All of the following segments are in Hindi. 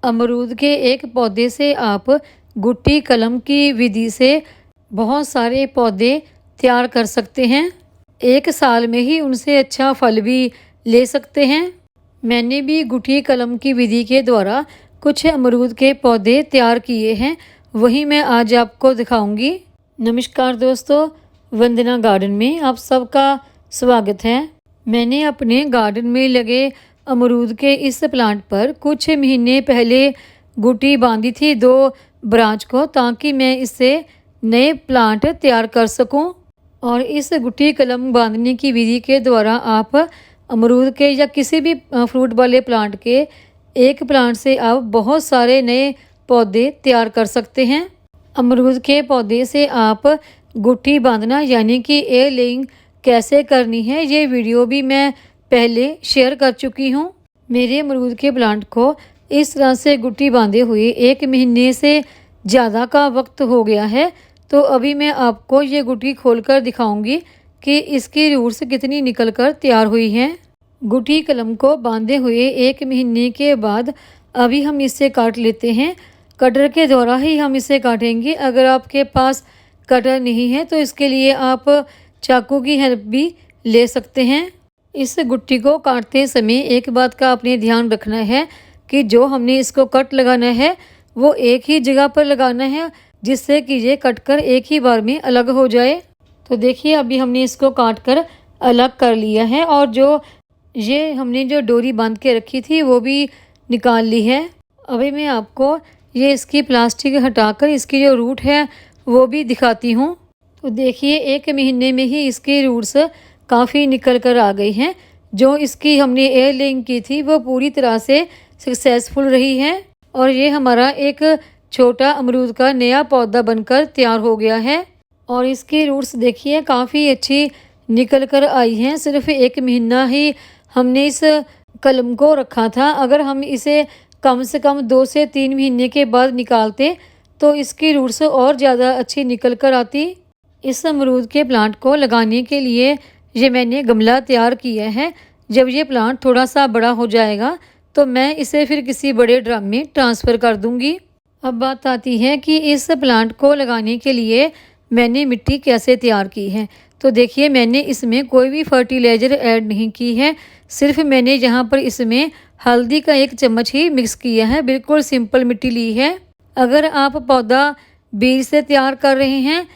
अमरूद के एक पौधे से आप गुट्टी कलम की विधि से बहुत सारे पौधे तैयार कर सकते हैं। एक साल में ही उनसे अच्छा फल भी ले सकते हैं। मैंने भी गुट्टी कलम की विधि के द्वारा कुछ अमरूद के पौधे तैयार किए हैं, वही मैं आज आपको दिखाऊंगी। नमस्कार दोस्तों, वंदना गार्डन में आप सबका स्वागत है। मैंने अपने गार्डन में लगे अमरूद के इस प्लांट पर कुछ महीने पहले गुट्टी बांधी थी 2 ब्रांच को, ताकि मैं इससे नए प्लांट तैयार कर सकूं। और इस गुट्टी कलम बांधने की विधि के द्वारा आप अमरूद के या किसी भी फ्रूट वाले प्लांट के एक प्लांट से आप बहुत सारे नए पौधे तैयार कर सकते हैं। अमरूद के पौधे से आप गुट्टी बांधना यानी कि एयर लेइंग कैसे करनी है, ये वीडियो भी मैं पहले शेयर कर चुकी हूँ। मेरे अमरूद के प्लांट को इस तरह से गुट्टी बांधे हुए 1 महीने से ज़्यादा का वक्त हो गया है। तो अभी मैं आपको ये गुट्टी खोलकर दिखाऊंगी कि इसकी रूट्स कितनी निकलकर तैयार हुई हैं। गुट्टी कलम को बांधे हुए 1 महीने के बाद अभी हम इसे काट लेते हैं। कटर के द्वारा ही हम इसे काटेंगे। अगर आपके पास कटर नहीं है तो इसके लिए आप चाकू की हेल्प भी ले सकते हैं। इस गुट्टी को काटते समय एक बात का आपने ध्यान रखना है कि जो हमने इसको कट लगाना है वो एक ही जगह पर लगाना है, जिससे कि ये कटकर एक ही बार में अलग हो जाए। तो देखिए, अभी हमने इसको काट कर अलग कर लिया है और जो ये हमने जो डोरी बांध के रखी थी वो भी निकाल ली है। अभी मैं आपको ये इसकी प्लास्टिक हटाकर इसकी जो रूट है वो भी दिखाती हूँ। तो देखिए, 1 महीने में ही इसकी रूट्स काफ़ी निकल कर आ गई हैं। जो इसकी हमने एयर लेइंग की थी वो पूरी तरह से सक्सेसफुल रही है और ये हमारा एक छोटा अमरूद का नया पौधा बनकर तैयार हो गया है। और इसकी रूट्स देखिए काफ़ी अच्छी निकल कर आई हैं। सिर्फ 1 महीना ही हमने इस कलम को रखा था। अगर हम इसे कम से कम 2 से 3 महीने के बाद निकालते तो इसकी रूट्स और ज़्यादा अच्छी निकल कर आती। इस अमरूद के प्लांट को लगाने के लिए ये मैंने गमला तैयार किया है। जब ये प्लांट थोड़ा सा बड़ा हो जाएगा तो मैं इसे फिर किसी बड़े ड्रम में ट्रांसफ़र कर दूंगी। अब बात आती है कि इस प्लांट को लगाने के लिए मैंने मिट्टी कैसे तैयार की है। तो देखिए, मैंने इसमें कोई भी फर्टिलाइज़र ऐड नहीं की है। सिर्फ मैंने यहाँ पर इसमें हल्दी का 1 चम्मच ही मिक्स किया है। बिल्कुल सिंपल मिट्टी ली है। अगर आप पौधा बीज से तैयार कर रहे हैं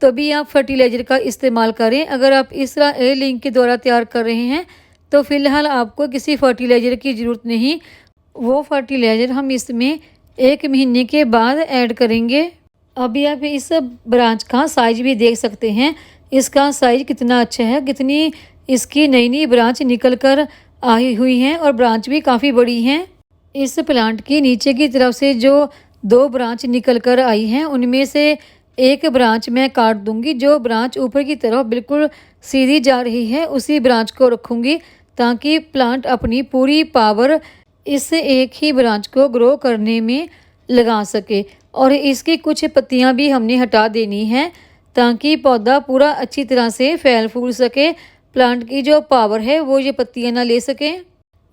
तभी आप फर्टिलाइज़र का इस्तेमाल करें। अगर आप इस तरह एयर लिंक के द्वारा तैयार कर रहे हैं तो फ़िलहाल आपको किसी फर्टिलाइज़र की ज़रूरत नहीं। वो फर्टिलाइज़र हम इसमें 1 महीने के बाद ऐड करेंगे। अभी आप इस ब्रांच का साइज़ भी देख सकते हैं। इसका साइज़ कितना अच्छा है, कितनी इसकी नई नई ब्रांच निकल कर आई हुई हैं और ब्रांच भी काफ़ी बड़ी हैं। इस प्लांट की नीचे की तरफ से जो 2 ब्रांच निकल कर आई हैं उनमें से एक ब्रांच मैं काट दूंगी। जो ब्रांच ऊपर की तरफ बिल्कुल सीधी जा रही है उसी ब्रांच को रखूंगी, ताकि प्लांट अपनी पूरी पावर इस एक ही ब्रांच को ग्रो करने में लगा सके। और इसकी कुछ पत्तियां भी हमने हटा देनी है ताकि पौधा पूरा अच्छी तरह से फैल फूल सके। प्लांट की जो पावर है वो ये पत्तियां ना ले सकें।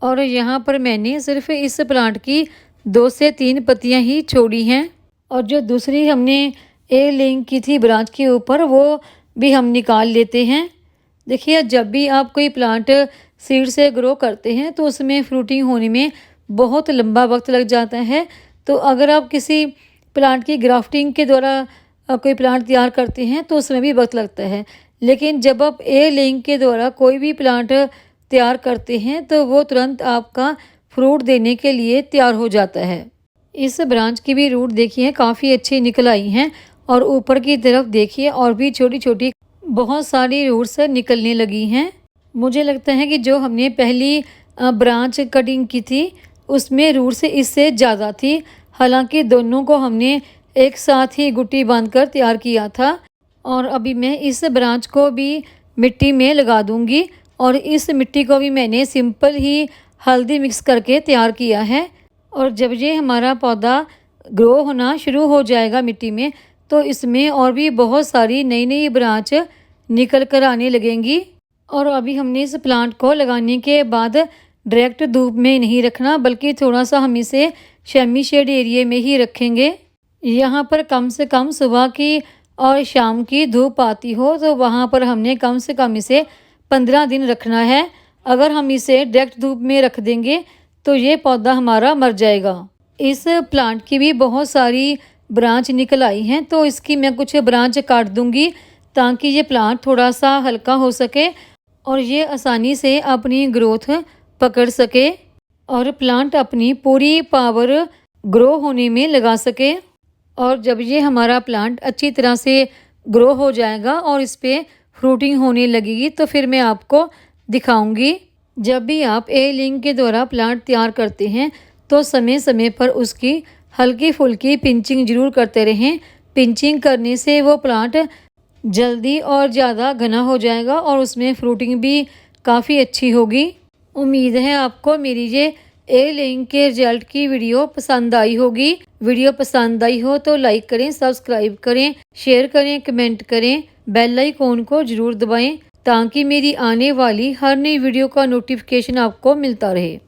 और यहाँ पर मैंने सिर्फ इस प्लांट की 2 से 3 पत्तियां ही छोड़ी हैं और जो दूसरी हमने एयर लेइंग की थी ब्रांच के ऊपर वो भी हम निकाल लेते हैं। देखिए, जब भी आप कोई प्लांट सीड से ग्रो करते हैं तो उसमें फ्रूटिंग होने में बहुत लंबा वक्त लग जाता है। तो अगर आप किसी प्लांट की ग्राफ्टिंग के द्वारा कोई प्लांट तैयार करते हैं तो उसमें भी वक्त लगता है। लेकिन जब आप एयर लेइंग के द्वारा कोई भी प्लांट तैयार करते हैं तो वो तुरंत आपका फ्रूट देने के लिए तैयार हो जाता है। इस ब्रांच की भी रूट देखिए काफ़ी अच्छी निकल आई हैं और ऊपर की तरफ देखिए और भी छोटी छोटी बहुत सारी रूट्स निकलने लगी हैं। मुझे लगता है कि जो हमने पहली ब्रांच कटिंग की थी उसमें रूट्स इससे ज़्यादा थी। हालांकि दोनों को हमने एक साथ ही गुट्टी बांधकर तैयार किया था। और अभी मैं इस ब्रांच को भी मिट्टी में लगा दूंगी और इस मिट्टी को भी मैंने सिंपल ही हल्दी मिक्स करके तैयार किया है। और जब ये हमारा पौधा ग्रो होना शुरू हो जाएगा मिट्टी में तो इसमें और भी बहुत सारी नई नई ब्रांच निकल कर आने लगेंगी। और अभी हमने इस प्लांट को लगाने के बाद डायरेक्ट धूप में नहीं रखना, बल्कि थोड़ा सा हम इसे सेमी शेड एरिया में ही रखेंगे। यहाँ पर कम से कम सुबह की और शाम की धूप आती हो, तो वहाँ पर हमने कम से कम इसे 15 दिन रखना है। अगर हम इसे डायरेक्ट धूप में रख देंगे तो ये पौधा हमारा मर जाएगा। इस प्लांट की भी बहुत सारी ब्रांच निकल आई हैं, तो इसकी मैं कुछ ब्रांच काट दूंगी ताकि ये प्लांट थोड़ा सा हल्का हो सके और ये आसानी से अपनी ग्रोथ पकड़ सके और प्लांट अपनी पूरी पावर ग्रो होने में लगा सके। और जब ये हमारा प्लांट अच्छी तरह से ग्रो हो जाएगा और इस पे फ्रूटिंग होने लगेगी, तो फिर मैं आपको दिखाऊंगी। जब भी आप एयरलिंग के द्वारा प्लांट तैयार करते हैं तो समय समय पर उसकी हल्की फुल्की पिंचिंग जरूर करते रहें। पिंचिंग करने से वो प्लांट जल्दी और ज़्यादा घना हो जाएगा और उसमें फ्रूटिंग भी काफ़ी अच्छी होगी। उम्मीद है आपको मेरी ये एयरलिंग के रिजल्ट की वीडियो पसंद आई होगी। वीडियो पसंद आई हो तो लाइक करें, सब्सक्राइब करें, शेयर करें, कमेंट करें, बेल आइकॉन को ज़रूर दबाएं ताकि मेरी आने वाली हर नई वीडियो का नोटिफिकेशन आपको मिलता रहे।